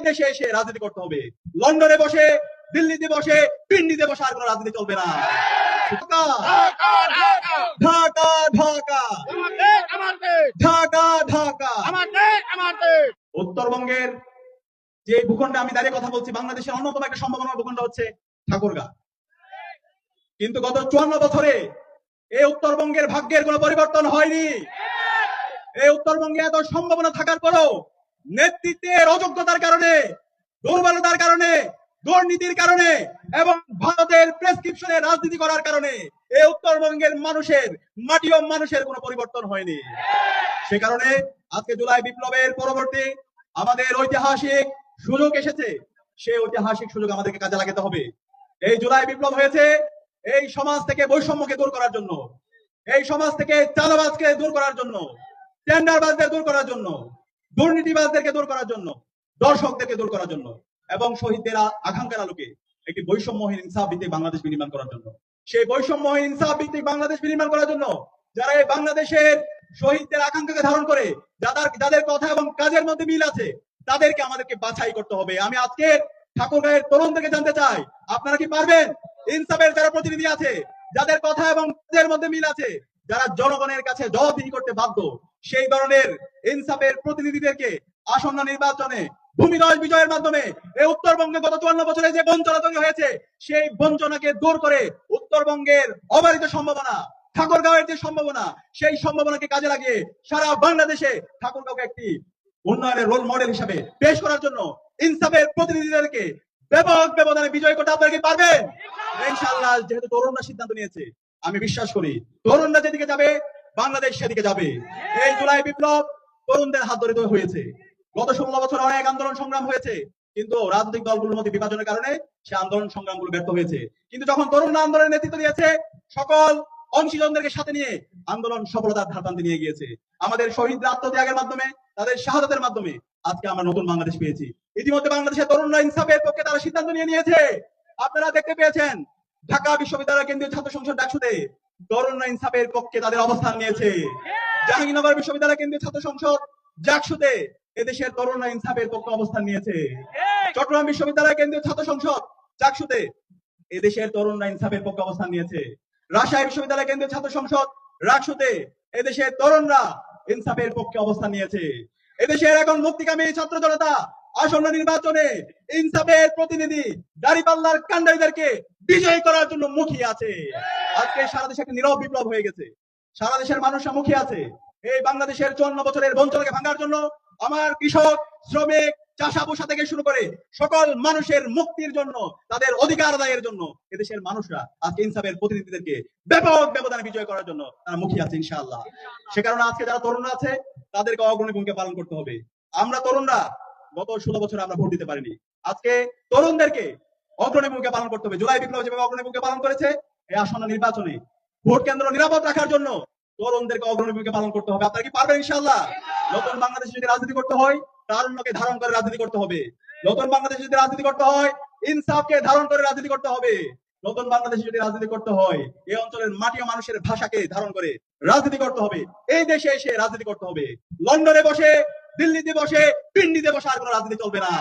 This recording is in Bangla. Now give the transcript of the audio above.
দেশে এসে রাজনীতি করতে হবে। লন্ডনে বসে, দিল্লিতে বসে, পিন্ডিতে বসে আর কোনো রাজনীতি চলবে না। ঢাকা ঢাকা ঢাকা ঢাকা ঢাকা। উত্তরবঙ্গের যে ভূখণ্ডে আমি দাঁড়িয়ে কথা বলছি, বাংলাদেশের অন্যতম একটা সম্ভাবনার ভূখণ্ড হচ্ছে ঠাকুরগাঁ। কিন্তু গত 54 বছরে এই উত্তরবঙ্গের ভাগ্যের কোনো পরিবর্তন হয়নি। এই উত্তরবঙ্গে এত সম্ভাবনা থাকার পরেও নেতৃত্বের অযোগ্যতার কারণে, দুর্বলতার কারণে, দুর্নীতির কারণে এবং ভারতের প্রেসক্রিপশনে রাজনীতি করার কারণে এই উত্তরবঙ্গের মানুষের, মাটি ও মানুষের কোনো পরিবর্তন হয়নি। সে কারণে আজকে জুলাই বিপ্লবের পরবর্তী আমাদের ঐতিহাসিক সুযোগ এসেছে। সেই ঐতিহাসিক সুযোগ আমাদেরকে কাজে লাগাতে হবে। এই জুলাই বিপ্লব হয়েছে এই সমাজ থেকে বৈষম্যকে দূর করার জন্য, এই সমাজ থেকে চাঁদাবাজকে দূর করার জন্য, টেন্ডারবাজদের দূর করার জন্য, দুর্নীতিবাজদেরকে দূর করার জন্য, দর্শকদেরকে দূর করার জন্য এবং শহীদদের আকাঙ্ক্ষার আলোকে একটি বৈষম্যহীন ইনসাফ ভিত্তিক বাংলাদেশ বিনির্মাণ করার জন্য। সেই বৈষম্যহীন ইনসাফ ভিত্তিক বাংলাদেশ বিনির্মাণ করার জন্য যারা এই বাংলাদেশের শহীদদের আকাঙ্ক্ষাকে ধারণ করে, যাদের কথা এবং কাজের মধ্যে মিল আছে, তাদেরকে আমাদেরকে বাছাই করতে হবে। আমি আজকে ঠাকুরগাঁয়ের তরুণদেরকে জানতে চাই, আপনারা কি পারবেন? ইনসাফের যারা প্রতিনিধি আছে, যাদের কথা এবং কাজের মধ্যে মিল আছে, যারা জনগণের কাছে জবাবদিহি করতে বাধ্য, সেই ধরনের ইনসাফের প্রতিনিধিদেরকে আসন্ন নির্বাচনে ভূমিদয় বিজয়ের মাধ্যমে এই উত্তরবঙ্গে গত 54 বছরে যে বঞ্চনা তৈরি হয়েছে, সেই বঞ্চনাকে দূর করে উত্তরবঙ্গের অবারিত সম্ভাবনা, ঠাকুরগাঁওয়ের যে সম্ভাবনা, সেই সম্ভাবনাকে কাজে লাগিয়ে সারা বাংলাদেশে ঠাকুরগাঁওকে একটি উন্নয়নের রোল মডেল হিসেবে পেশ করার জন্য ইনসাফের প্রতিনিধিদেরকে ব্যাপক ব্যবধানে বিজয় করতে আপনারা কি পারবেন? ইনশাআল্লাহ। যেহেতু তরুণরা সিদ্ধান্ত নিয়েছে, আমি বিশ্বাস করি তরুণরা যেদিকে যাবে বাংলাদেশ সেদিকে যাবে। এই জুলাই বিপ্লব তরুণদের হাত ধরে হয়েছে। গত 16 বছর অনেক আন্দোলন সংগ্রাম হয়েছে, কিন্তু রাজনৈতিক দলগুলোর মধ্যে বিভাজনের কারণে সে আন্দোলন সংগ্রামগুলো ব্যর্থ হয়েছে। কিন্তু যখন তরুণরা আন্দোলনের নেতৃত্ব দিয়েছে, সকল অংশীজনদেরকে সাথে নিয়ে আন্দোলন সফলতার ধার টানতে নিয়ে গিয়েছে। আমাদের শহীদরা আত্মত্যাগের মাধ্যমে, তাদের শাহাদাতের মাধ্যমে আজকে আমরা নতুন বাংলাদেশ পেয়েছি। ইতিমধ্যে বাংলাদেশের তরুণরা ইনসাফের পক্ষে তারা সিদ্ধান্ত নিয়েছে। আপনারা দেখতে পেয়েছেন ঢাকা বিশ্ববিদ্যালয় কেন্দ্রীয় ছাত্র সংসদ ডাকসুতে তরুণরা ইনসাফের পক্ষে তাদের অবস্থান নিয়েছে। জাহাঙ্গীরনগর বিশ্ববিদ্যালয় কেন্দ্রীয় ছাত্র সংসদ ডাকসুতে এদেশের তরুণরা ইনসাফের পক্ষে অবস্থান নিয়েছে। চট্টগ্রাম বিশ্ববিদ্যালয় কেন্দ্রীয় ছাত্র সংসদ ডাকসুতে এদেশের তরুণরা ইনসাফের পক্ষে অবস্থান নিয়েছে। রাজশাহী বিশ্ববিদ্যালয় কেন্দ্রীয় ছাত্র সংসদ রাকসুতে এদেশের তরুণরা ইনসাফের পক্ষে অবস্থান নিয়েছে। এদেশের এখন মুক্তিকামী ছাত্র জনতা আসন্ন নির্বাচনে ইনসাফের প্রতিনিধি দাঁড়িপাল্লার কাণ্ডারীদেরকে বিজয়ী করার জন্য মুখিয়ে আছে। আজকে সারা দেশে একটা নীরব বিপ্লব হয়ে গেছে। সারা দেশের মানুষরা মুখিয়ে আছে এই বাংলাদেশের 54 বছরের বঞ্চনাকে ভাঙার জন্য। আমার কৃষক, শ্রমিক, চাষা পোষা থেকে শুরু করে সকল মানুষের মুক্তির জন্য, তাদের অধিকার আদায়ের জন্য এদেশের মানুষরা আজকে ইনসাফের প্রতিনিধিদেরকে ব্যাপক ব্যবধানে বিজয় করার জন্য তারা মুখিয়ে আছে ইনশাআল্লাহ। সে কারণে আজকে যারা তরুণরা আছে তাদেরকে অগ্রণী ভূমিকা পালন করতে হবে। আমরা তরুণরা গত 16 বছরে আমরা ভোট দিতে পারিনি, আজকে তরুণদেরকে অগ্রণী ভূমিকা পালন করতে হবে। জুলাই বিপ্লব যেভাবে অগ্রণী ভূমিকা পালন করেছে, এই আসন্ন নির্বাচনে ভোট কেন্দ্র নিরাপদ রাখার জন্য তরুণদেরকে অগ্রণী ভূমিকা পালন করতে হবে। আপনারা কি পারবেন ইনশাআল্লাহ? নতুন বাংলাদেশে যদি রাজনীতি করতে হয়, তারুণ্যকে ধারণ করে রাজনীতি করতে হবে। নতুন বাংলাদেশে যদি রাজনীতি করতে হয়, ইনসাফকে ধারণ করে রাজনীতি করতে হবে। নতুন বাংলাদেশে যদি রাজনীতি করতে হয়, এই অঞ্চলের মাটি ও মানুষের ভাষাকে ধারণ করে রাজনীতি করতে হবে। এই দেশে এসে রাজনীতি করতে হবে। লন্ডনে বসে, দিল্লিতে বসে, পিন্ডিতে বসে আর কোনো রাজনীতি চলবে না।